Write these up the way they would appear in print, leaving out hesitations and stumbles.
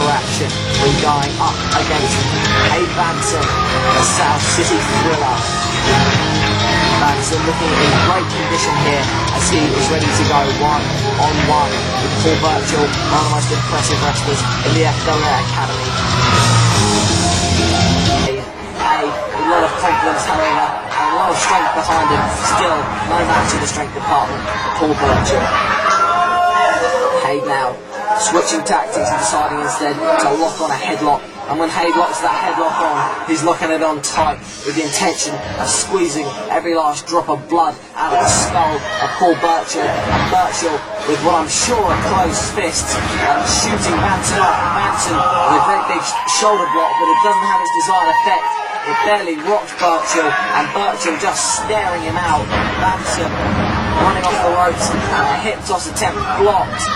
action when going up against Hade Vansen, the South City Thriller. Vansen looking in great condition here as he is ready to go one-on-one with Paul Burchall, one of the most impressive wrestlers in the FWA Academy. A lot of confidence, however, and a lot of strength behind him. Still, no match in the strength department for Paul Burchall. Hade now switching tactics and deciding instead to lock on a headlock. And when Hade locks that headlock on, he's locking it on tight with the intention of squeezing every last drop of blood out of the skull of Paul Burchall. And Burchall, with what I'm sure are closed fists, shooting Vansen up. Vansen with a great big shoulder block, but it doesn't have its desired effect. It barely rocks Burchall, and Burchall just staring him out. Vansen running off the ropes, and a hip toss attempt blocked.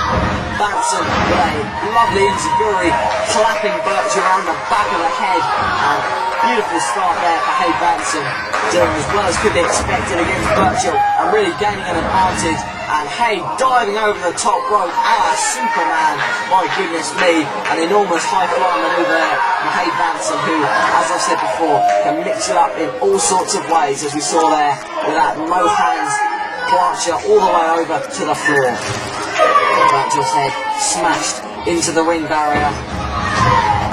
Vansen with a lovely enziguri, clapping Burchall around the back of the head, and beautiful start there for Hade Vansen, doing as well as could be expected against Burchall, and really gaining an advantage. And Hade diving over the top rope, Superman, my goodness me, an enormous high-flying manoeuvre there from Hade Vansen, who, as I've said before, can mix it up in all sorts of ways, as we saw there, with that no hands plancher all the way over to the floor. Burchall's head smashed into the ring barrier,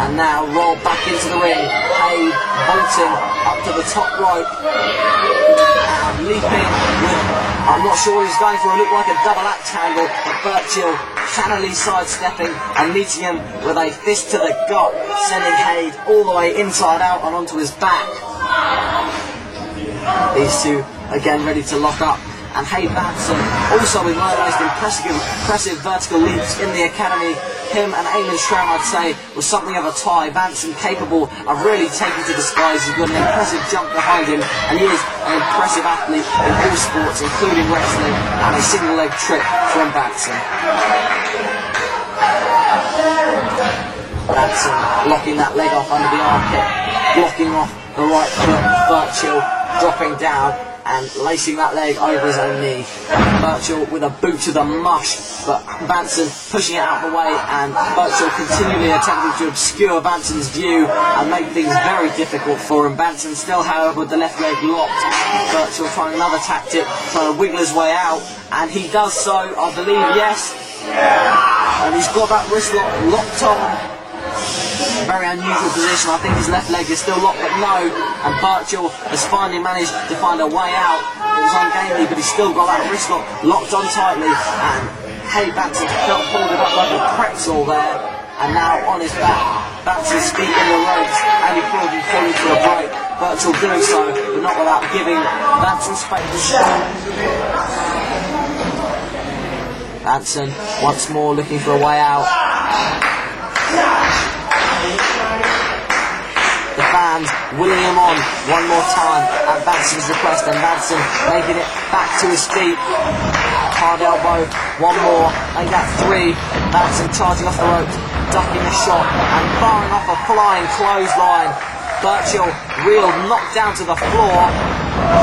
and now rolled back into the ring. Hade bolting up to the top rope, and leaping with, I'm not sure what he's going for, it looked like a double axe handle, but Burchall cannily sidestepping and meeting him with a fist to the gut, sending Hade all the way inside out and onto his back. These two again ready to lock up. And Hade Vansen, also with one of the most impressive vertical leaps in the academy. Him and Eamon Schramm, I'd say, was something of a tie. Vansen capable of really taking to the skies. He's got an impressive jump behind him, and he is an impressive athlete in all sports, including wrestling, and a single leg trick from Vansen. Vansen locking that leg off under the armpit, blocking off the right foot. Burchall dropping down and lacing that leg over his own knee. Burchall with a boot to the mush, but Vansen pushing it out of the way, and Burchall continually attempting to obscure Vansen's view and make things very difficult for him. Vansen still, however, with the left leg locked. Burchall trying another tactic, trying to wiggle his way out, and he does so, I believe, yes. And he's got that wrist lock locked on. Very unusual position. I think his left leg is still locked, but no. And Burchall has finally managed to find a way out. It was ungainly, but he's still got that wrist lock locked on tightly. And Hade Vansen felt pulled it up like a pretzel there. And now on his back, Vansen's feet in the ropes, and he probably falling for a break. Burchall doing so, but not without giving Vansen space. Vansen once more looking for a way out. The fans willing him on one more time at Vansen's request, and Vansen making it back to his feet. Hard elbow, one more, make that three. Vansen charging off the ropes, ducking a shot and firing off a flying clothesline. Burchall reeled, knocked down to the floor,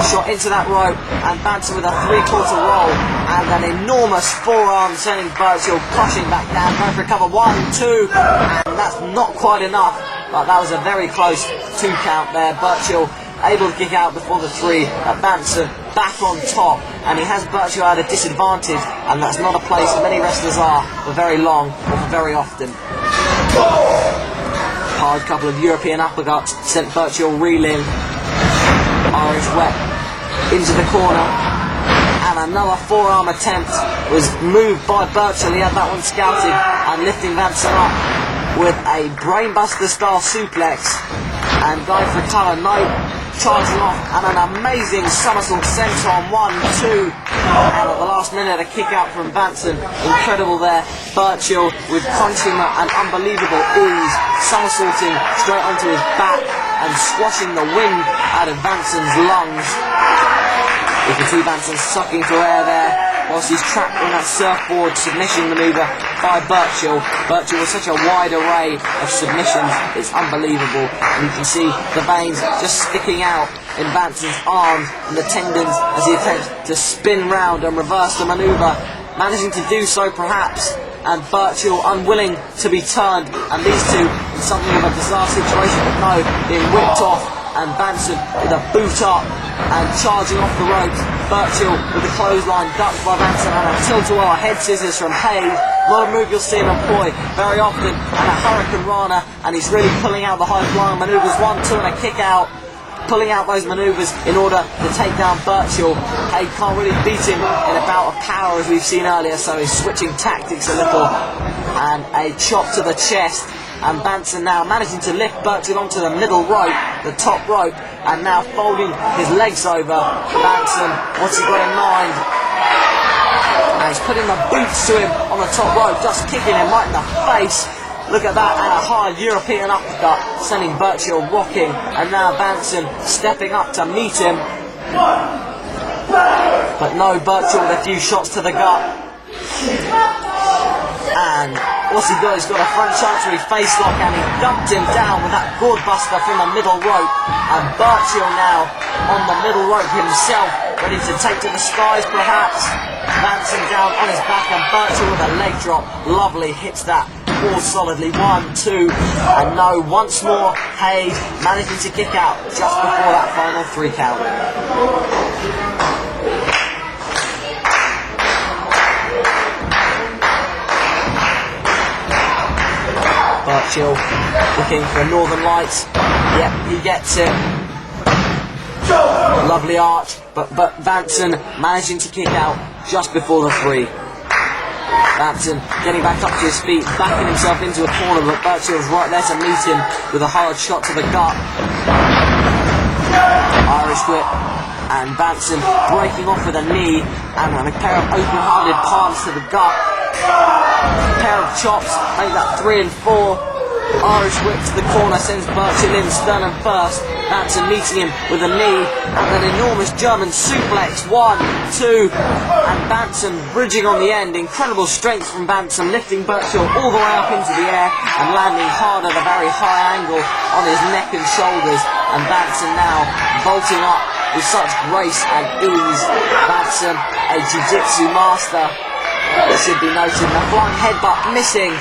shot into that rope, and Vansen with a three-quarter roll and an enormous forearm, sending Burchall crushing back down, going for a cover, 1, 2, and that's not quite enough, but that was a very close 2 count there. Burchall able to kick out before the 3, Vansen back on top, and he has Burchall at a disadvantage, and that's not a place many wrestlers are for very long or for very often. Hard couple of European uppercuts sent Burchall reeling. Irish whip into the corner, and another forearm attempt was moved by Burchall. He had that one scouted, and lifting Vansen up with a brainbuster style suplex and going for a cover. No, charging off, and an amazing somersault senton, 1, 2, and at the last minute a kick out from Vansen. Incredible there. Burchall with consummate and unbelievable ease, somersaulting straight onto his back and squashing the wind out of Vansen's lungs. You can see Vansen sucking for air there whilst he's trapped in that surfboard submission manoeuvre by Burchall. Burchall with such a wide array of submissions, it's unbelievable. And you can see the veins just sticking out in Vansen's arms and the tendons as he attempts to spin round and reverse the manoeuvre, managing to do so perhaps and Burchall unwilling to be turned, and these two in something of a bizarre situation, but no, being whipped off, and Vansen with a boot up and charging off the ropes. Burchall with the clothesline ducked by Vansen, and a tilt-a-whirl head scissors from Hade. Not a move you'll see him employ very often, and a Hurricane Rana, and he's really pulling out the high-flying manoeuvres. 1, 2 and a kick out, pulling out those manoeuvres in order to take down Burchall. Hade can't really beat him in a bout of power as we've seen earlier, so he's switching tactics a little, and a chop to the chest. And Vansen now managing to lift Burchall onto the middle rope, the top rope, and now folding his legs over. Vansen, what's he got in mind? And he's putting the boots to him on the top rope, just kicking him right in the face. Look at that, and a high European uppercut, sending Burchall rocking. And now Vansen stepping up to meet him. But no, Burchall with a few shots to the gut. And what's he got? He's got a front chancery face lock, and he dumped him down with that gourd buster from the middle rope. And Burchall now on the middle rope himself, ready to take to the skies perhaps. Vansen down on his back, and Burchall with a leg drop. Lovely, hits that more solidly. 1, 2, and no, once more Hade managing to kick out just before that final 3 count. Burchall looking for Northern Lights. Yep, he gets it. Lovely arch, but Vansen managing to kick out just before the 3. Vansen getting back up to his feet, backing himself into a corner, but Burchall's right there to meet him with a hard shot to the gut. Irish whip, and Vansen breaking off with a knee, and a pair of open-hearted palms to the gut. A pair of chops, make that 3 and 4. Irish whip to the corner, sends Burchall in sternum first. Vansen meeting him with a knee, and an enormous German suplex. 1, 2, and Vansen bridging on the end. Incredible strength from Vansen, lifting Burchall all the way up into the air and landing hard at a very high angle on his neck and shoulders. And Vansen now bolting up with such grace and ease. Vansen, a jiu-jitsu master. It should be noted, the flying headbutt missing,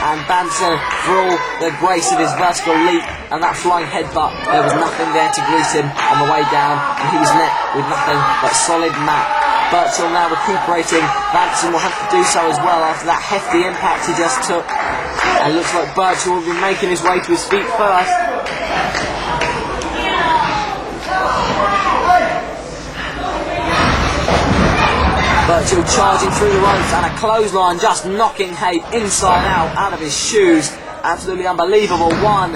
and Vansen, for all the grace of his vertical leap and that flying headbutt, there was nothing there to greet him on the way down, and he was met with nothing but solid mat. Burchall now recuperating. Vansen will have to do so as well after that hefty impact he just took, and it looks like Burchall will be making his way to his feet first. Burchall charging through the ropes, and a clothesline just knocking Hade inside out of his shoes. Absolutely unbelievable. 1,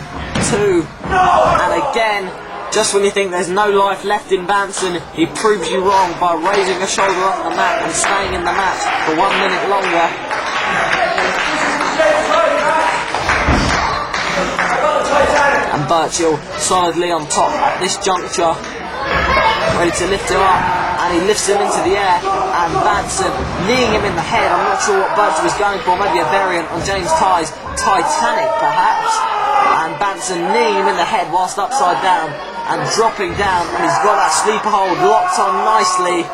2, and again, just when you think there's no life left in Vansen, he proves you wrong by raising a shoulder off the mat and staying in the match for 1 minute longer. And Burchall solidly on top at this juncture, ready to lift him up, and he lifts him into the air, and Vansen kneeing him in the head. I'm not sure what Burchall was going for, maybe a variant on James Ty's Titanic perhaps, and Vansen kneeing him in the head whilst upside down and dropping down, and he's got that sleeper hold locked on nicely.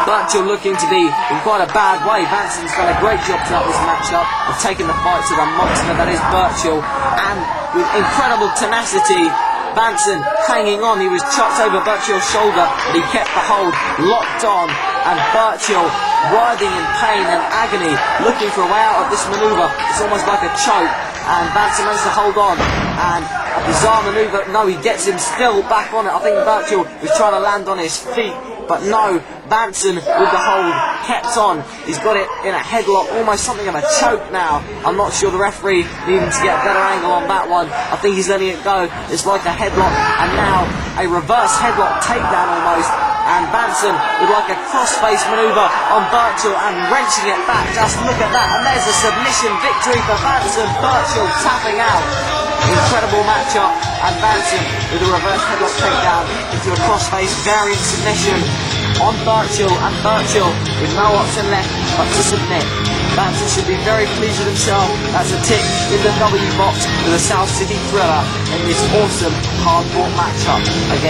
Burchall looking to be in quite a bad way. Vansen's done a great job throughout this matchup of taking the fight to the monster that is Burchall, and with incredible tenacity, Vansen hanging on. He was chopped over Burchall's shoulder, but he kept the hold locked on, and Burchall writhing in pain and agony, looking for a way out of this manoeuvre. It's almost like a choke, and Vansen managed to hold on, and a bizarre manoeuvre. No, he gets him still back on it. I think Burchall was trying to land on his feet, but no, Vansen with the hold kept on. He's got it in a headlock, almost something of a choke now. I'm not sure the referee needing to get a better angle on that one. I think he's letting it go. It's like a headlock, and now a reverse headlock takedown almost. And Vansen with like a cross-face manoeuvre on Burchall and wrenching it back. Just look at that, and there's a submission victory for Vansen. Burchall tapping out. Incredible matchup, and Vansen with a reverse headlock takedown into a cross-face variant submission on Burchall, and Burchall with no option left but to submit. Vansen should be very pleased with himself. That's a tick in the W box for the South City Thriller in this awesome hard-fought matchup against